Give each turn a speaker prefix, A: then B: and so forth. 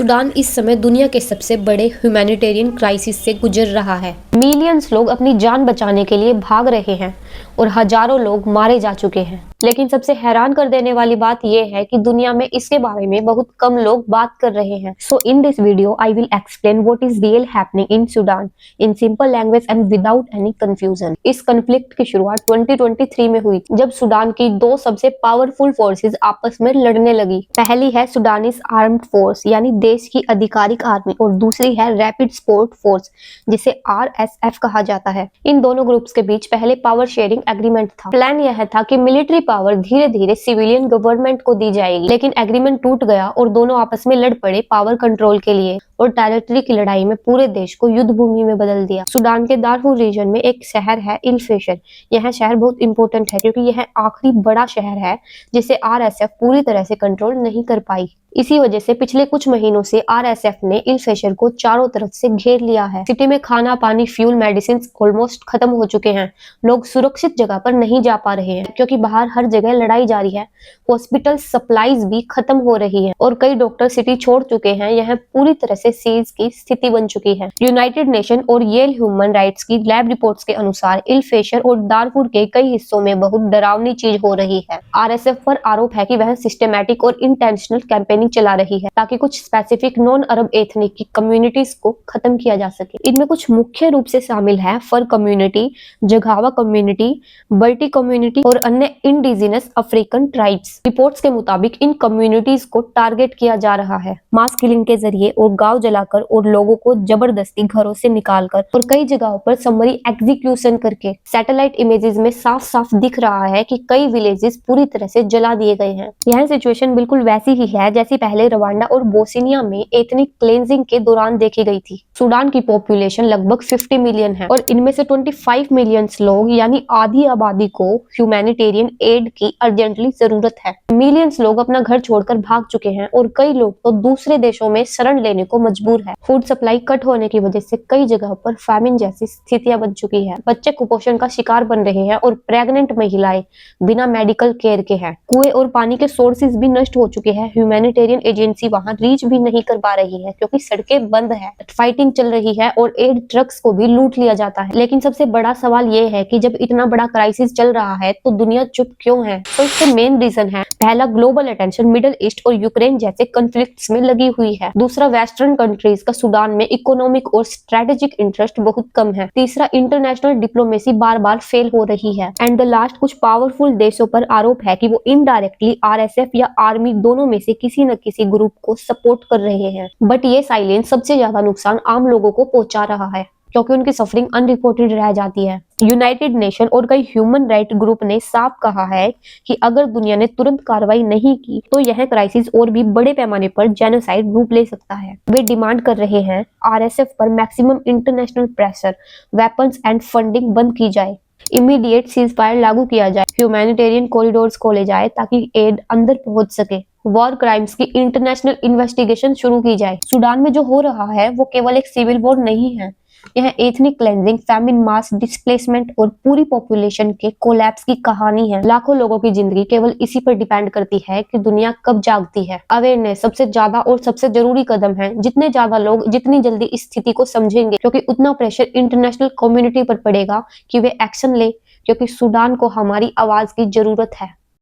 A: Sudan इस समय दुनिया के सबसे बड़े ह्यूमैनिटेरियन क्राइसिस से गुजर रहा है। मिलियंस लोग अपनी जान बचाने के लिए भाग रहे हैं और हजारों लोग मारे जा चुके हैं। लेकिन सबसे हैरान कर देने वाली बात यह है कि दुनिया में इसके बारे में बहुत कम लोग बात कर रहे हैं। So in this video I will explain what is real happening in Sudan in simple language and without any confusion. इस कॉन्फ्लिक्ट की शुरुआत 2023 में हुई जब सूडान की दो सबसे पावरफुल फोर्सेस आपस में लड़ने लगी। पहली है सूडानीज आर्म्ड फोर्स यानी देश की आधिकारिक आर्मी और दूसरी है रैपिड सपोर्ट फोर्स जिसे RSF कहा जाता है। इन दोनों ग्रुप्स के बीच पहले पावर शेयरिंग एग्रीमेंट था। प्लान यह था कि मिलिट्री पावर धीरे धीरे सिविलियन गवर्नमेंट को दी जाएगी, लेकिन एग्रीमेंट टूट गया और दोनों आपस में लड़ पड़े पावर कंट्रोल के लिए और टेरिटरी की लड़ाई में पूरे देश को युद्ध भूमि में बदल दिया। सूडान के दारफूर रीजन में एक शहर है इल फेशर। यह शहर बहुत इंपॉर्टेंट है क्योंकि यह आखिरी बड़ा शहर है जिसे RSF पूरी तरह से कंट्रोल नहीं कर पाई। इसी वजह से पिछले कुछ महीनों से RSF ने इल फेशर को चारों तरफ से घेर लिया है। सिटी में खाना पानी फ्यूल मेडिसिन ऑलमोस्ट खत्म हो चुके हैं। लोग सुरक्षित जगह पर नहीं जा पा रहे हैं क्योंकि बाहर हर जगह लड़ाई जारी है। हॉस्पिटल सप्लाईज भी खत्म हो रही है और कई डॉक्टर सिटी छोड़ चुके हैं। यह पूरी तरह से सीज की स्थिति बन चुकी है। यूनाइटेड नेशन और येल ह्यूमन राइट्स की लैब रिपोर्ट्स के अनुसार इल फेशर और दारफूर के कई हिस्सों में बहुत डरावनी चीज हो रही है। RSF पर आरोप है कि वह सिस्टमैटिक और इंटेंशनल कैंपेनिंग चला रही है ताकि कुछ स्पेसिफिक नॉन अरब एथनिक की कम्युनिटीज को खत्म किया जा सके। इनमें कुछ मुख्य रूप से शामिल है फर कम्युनिटी, जगावा कम्युनिटी, बर्टी कम्युनिटी और अन्य इंडिजिनस अफ्रीकन ट्राइब्स। रिपोर्ट्स के मुताबिक इन कम्युनिटीज को टारगेट किया जा रहा है मास किलिंग के जरिए और गांव जलाकर और लोगों को जबरदस्ती घरों से निकालकर और कई जगहों पर समरी एग्जीक्यूशन करके। सैटेलाइट इमेजेस में साफ साफ दिख रहा है कि कई विलेजेस पूरी तरह से जला दिए गए हैं। यह सिचुएशन बिल्कुल वैसी ही है जैसी पहले रवांडा और बोस्निया में एथनिक क्लेंजिंग के दौरान देखी गई थी। सूडान की पॉपुलेशन लगभग 50 मिलियन है और इनमें से 25 मिलियन लोग यानी आधी आबादी को ह्यूमैनिटेरियन एड की अर्जेंटली जरूरत है। मिलियंस लोग अपना घर छोड़कर भाग चुके हैं और कई लोग तो दूसरे देशों में शरण लेने को मजबूर है। फूड सप्लाई कट होने की वजह से कई जगहों पर फैमिन जैसी स्थितियां बन चुकी है। बच्चे कुपोषण का शिकार बन रहे हैं और प्रेग्नेंट महिलाएं बिना मेडिकल केयर के हैं। कुएं और पानी के सोर्सेज भी नष्ट हो चुके हैं। ह्यूमैनिटेरियन एजेंसी वहां रीच भी नहीं कर पा रही है क्योंकि सड़कें बंद है, फाइटिंग चल रही है और एड ट्रक्स को भी लूट लिया जाता है। लेकिन सबसे बड़ा सवाल ये है कि जब इतना बड़ा क्राइसिस चल रहा है तो दुनिया चुप क्यों है? तो इसके मेन रीजन है, पहला ग्लोबल अटेंशन मिडिल ईस्ट और यूक्रेन जैसे कॉन्फ्लिक्ट्स में लगी हुई है। दूसरा वेस्टर्न कंट्रीज का सूडान में इकोनॉमिक और स्ट्रेटेजिक इंटरेस्ट बहुत कम है। तीसरा इंटरनेशनल डिप्लोमेसी बार बार फेल हो रही है। एंड द लास्ट, कुछ पावरफुल देशों पर आरोप है कि वो इनडायरेक्टली RSF या आर्मी दोनों में से किसी न किसी ग्रुप को सपोर्ट कर रहे हैं। बट ये साइलेंस सबसे ज्यादा नुकसान आम लोगों को पहुंचा रहा है क्योंकि उनकी सफरिंग अनरिपोर्टेड रह जाती है। यूनाइटेड नेशन और कई ह्यूमन राइट ग्रुप ने साफ कहा है कि अगर दुनिया ने तुरंत कार्रवाई नहीं की तो यह क्राइसिस और भी बड़े पैमाने पर जेनोसाइड रूप ले सकता है। वे डिमांड कर रहे हैं RSF पर maximum international pressure, weapons and funding बंद की जाए, इमीडिएट सीज फायर लागू किया जाए, ह्यूमैनिटेरियन कॉरिडोर्स खोले जाए ताकि एड अंदर पहुंच सके, वॉर क्राइम्स की इंटरनेशनल इन्वेस्टिगेशन शुरू की जाए। सूडान में जो हो रहा है वो केवल एक सिविल वॉर नहीं है, यह एथनिक क्लेंजिंग, फैमिन, मास डिस्प्लेसमेंट और पूरी पॉपुलेशन के कोलैप्स की कहानी है। लाखों लोगों की जिंदगी केवल इसी पर डिपेंड करती है कि दुनिया कब जागती है। अवेयरनेस सबसे ज्यादा और सबसे जरूरी कदम है। जितने ज्यादा लोग जितनी जल्दी इस स्थिति को समझेंगे क्योंकि उतना प्रेशर इंटरनेशनल कम्युनिटी पर पड़ेगा कि वे एक्शन ले, क्योंकि सूडान को हमारी आवाज की जरूरत है।